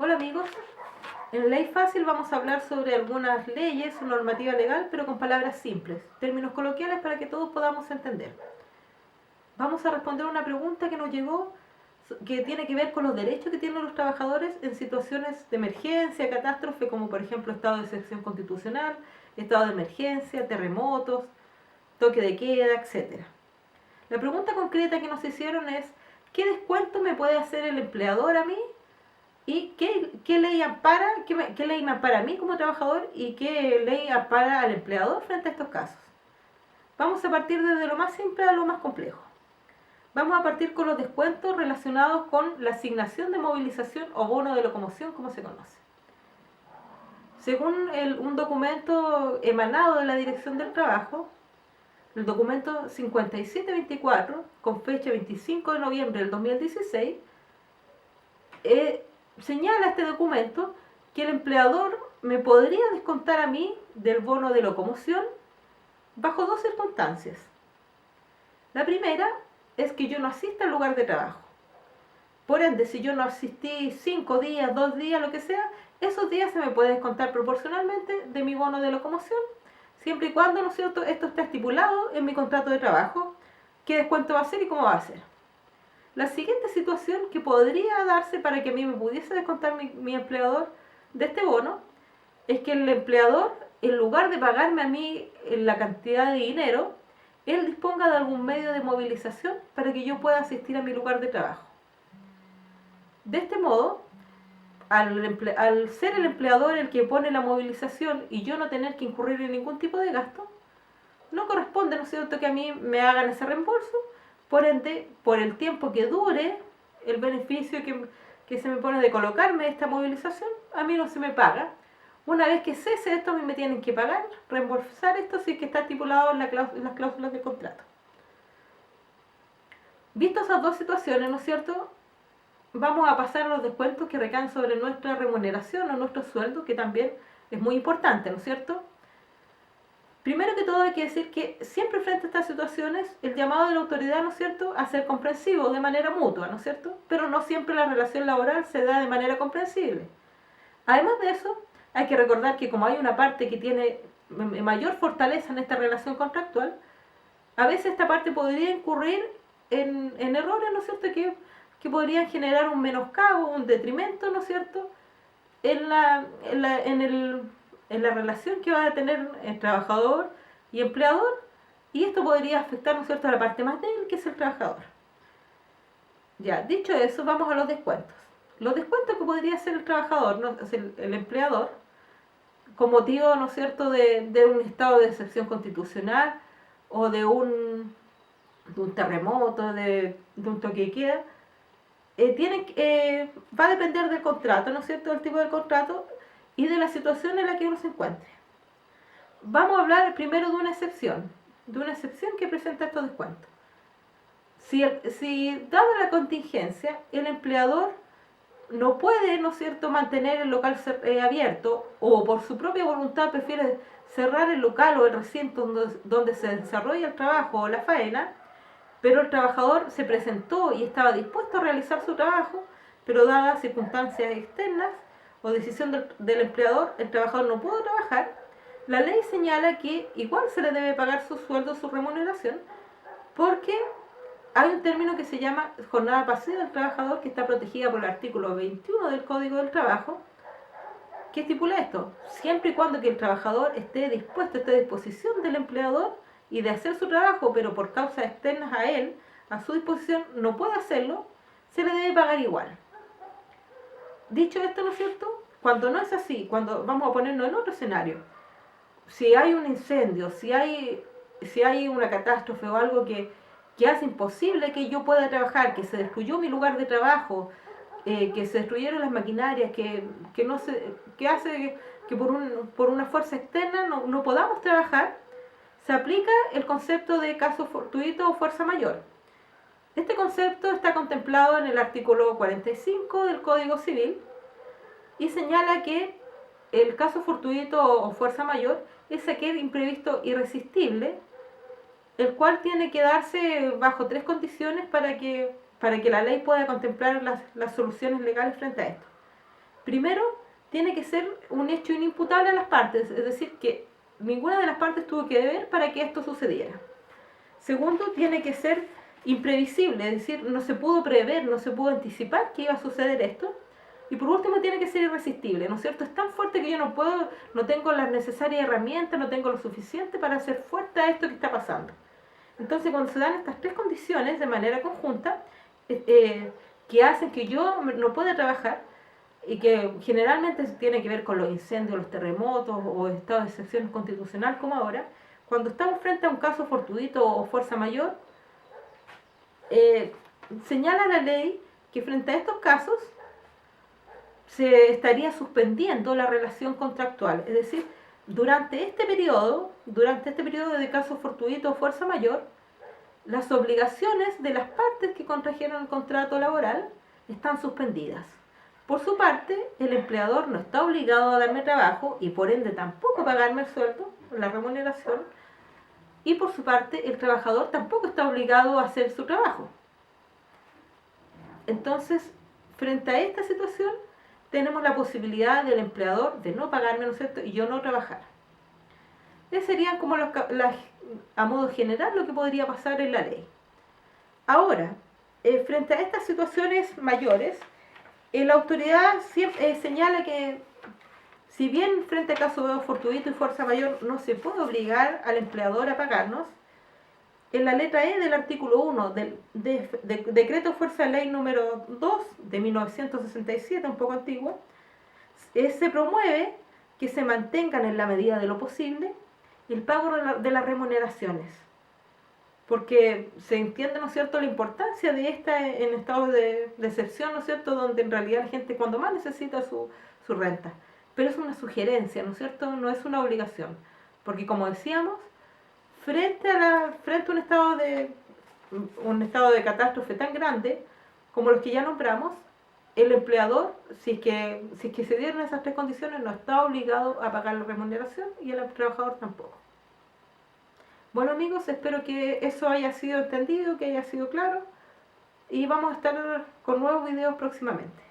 Hola amigos, en Ley Fácil vamos a hablar sobre algunas leyes o normativa legal, pero con palabras simples, términos coloquiales para que todos podamos entender. Vamos a responder una pregunta que nos llegó que tiene que ver con los derechos que tienen los trabajadores en situaciones de emergencia, catástrofe, como por ejemplo estado de excepción constitucional, estado de emergencia, terremotos, toque de queda, etc. La pregunta concreta que nos hicieron es, ¿qué descuento me puede hacer el empleador a mí? ¿Y qué ley ampara, qué ley me ampara a mí como trabajador y qué ley ampara al empleador frente a estos casos? Vamos a partir desde lo más simple a lo más complejo. Vamos a partir con los descuentos relacionados con la asignación de movilización o bono de locomoción, como se conoce. Según un documento emanado de la Dirección del Trabajo, el documento 5724, con fecha 25 de noviembre del 2016, señala este documento que el empleador me podría descontar a mí del bono de locomoción bajo dos circunstancias. La primera es que yo no asista al lugar de trabajo. Por ende, si yo no asistí 5 días, 2 días, lo que sea, esos días se me puede descontar proporcionalmente de mi bono de locomoción, siempre y cuando, ¿no es cierto?, esto está estipulado en mi contrato de trabajo, qué descuento va a ser y cómo va a ser. La siguiente situación que podría darse para que a mí me pudiese descontar mi empleador de este bono es que el empleador, en lugar de pagarme a mí la cantidad de dinero, él disponga de algún medio de movilización para que yo pueda asistir a mi lugar de trabajo. De este modo, al ser el empleador el que pone la movilización y yo no tener que incurrir en ningún tipo de gasto, no corresponde, ¿no es cierto?, que a mí me hagan ese reembolso. Por ende, por el tiempo que dure el beneficio que se me pone de colocarme esta movilización, a mí no se me paga. Una vez que cese esto, a mí me tienen que pagar, reembolsar esto si es que está estipulado en las cláusulas del contrato. Visto esas dos situaciones, ¿no es cierto?, vamos a pasar a los descuentos que recaen sobre nuestra remuneración o nuestro sueldo, que también es muy importante, ¿no es cierto? Primero que todo hay que decir que siempre frente a estas situaciones el llamado de la autoridad, ¿no es cierto?, a ser comprensivo de manera mutua, ¿no es cierto?, pero no siempre la relación laboral se da de manera comprensible. Además de eso, hay que recordar que como hay una parte que tiene mayor fortaleza en esta relación contractual, a veces esta parte podría incurrir en errores, ¿no es cierto?, que podrían generar un menoscabo, un detrimento, ¿no es cierto?, en la relación que va a tener el trabajador y empleador, y esto podría afectar, ¿no es cierto?, a la parte más débil, que es el trabajador. Ya, dicho eso, vamos a los descuentos. Los descuentos que podría hacer el trabajador, ¿no?, el empleador, con motivo, ¿no es cierto?, de un estado de excepción constitucional o de un terremoto, de un toque de queda, va a depender del contrato, ¿no es cierto?, del tipo de contrato y de la situación en la que uno se encuentre. Vamos a hablar primero de una excepción que presenta estos descuentos. Si dada la contingencia, el empleador no puede, ¿no es cierto?, mantener el local abierto, o por su propia voluntad prefiere cerrar el local o el recinto donde se desarrolla el trabajo o la faena, pero el trabajador se presentó y estaba dispuesto a realizar su trabajo, pero dadas circunstancias externas o decisión del empleador, el trabajador no pudo trabajar. La ley señala que igual se le debe pagar su sueldo, su remuneración, porque hay un término que se llama jornada pasiva del trabajador, que está protegida por el artículo 21 del Código del Trabajo, que estipula esto: siempre y cuando que el trabajador esté dispuesto, esté a disposición del empleador y de hacer su trabajo, pero por causas externas a él, a su disposición, no puede hacerlo, se le debe pagar igual. Dicho esto, ¿no es cierto?, cuando no es así, cuando vamos a ponernos en otro escenario, si hay un incendio, si hay una catástrofe o algo que hace imposible que yo pueda trabajar, que se destruyó mi lugar de trabajo, que se destruyeron las maquinarias, que hace que por una fuerza externa no podamos trabajar, se aplica el concepto de caso fortuito o fuerza mayor. Este concepto está contemplado en el artículo 45 del Código Civil y señala que el caso fortuito o fuerza mayor es aquel imprevisto irresistible, el cual tiene que darse bajo tres condiciones para que la ley pueda contemplar las soluciones legales frente a esto. Primero, tiene que ser un hecho inimputable a las partes, es decir, que ninguna de las partes tuvo que deber para que esto sucediera. Segundo, tiene que ser imprevisible, es decir, no se pudo prever, no se pudo anticipar que iba a suceder esto. Y por último, tiene que ser irresistible, ¿no es cierto? Es tan fuerte que yo no puedo, no tengo las necesarias herramientas, no tengo lo suficiente para hacer fuerte a esto que está pasando. Entonces, cuando se dan estas tres condiciones de manera conjunta, que hacen que yo no pueda trabajar, y que generalmente tiene que ver con los incendios, los terremotos o estados de excepción constitucional como ahora, cuando estamos frente a un caso fortuito o fuerza mayor, señala la ley que frente a estos casos se estaría suspendiendo la relación contractual, es decir, durante este periodo de caso fortuito o fuerza mayor, las obligaciones de las partes que contrajeron el contrato laboral están suspendidas. Por su parte, el empleador no está obligado a darme trabajo y por ende tampoco pagarme el sueldo, la remuneración, y por su parte el trabajador tampoco está obligado a hacer su trabajo. Entonces, frente a esta situación, tenemos la posibilidad del empleador de no pagarme, ¿no es cierto?, y yo no trabajar. Esas serían como a modo general lo que podría pasar en la ley. Ahora, frente a estas situaciones mayores, la autoridad señala que si bien frente a caso fortuito y fuerza mayor no se puede obligar al empleador a pagarnos, en la letra E del artículo 1 del decreto fuerza de ley número 2 de 1967, un poco antiguo, se promueve que se mantengan en la medida de lo posible el pago de las remuneraciones, porque se entiende, ¿no es cierto?, la importancia de esta en estados de excepción, ¿no es cierto?, donde en realidad la gente cuando más necesita su renta. Pero es una sugerencia, ¿no es cierto?, no es una obligación, porque como decíamos, frente a un estado de catástrofe tan grande como los que ya nombramos, el empleador, si es que se dieron esas tres condiciones, no está obligado a pagar la remuneración y el trabajador tampoco. Bueno amigos, espero que eso haya sido entendido, que haya sido claro, y vamos a estar con nuevos videos próximamente.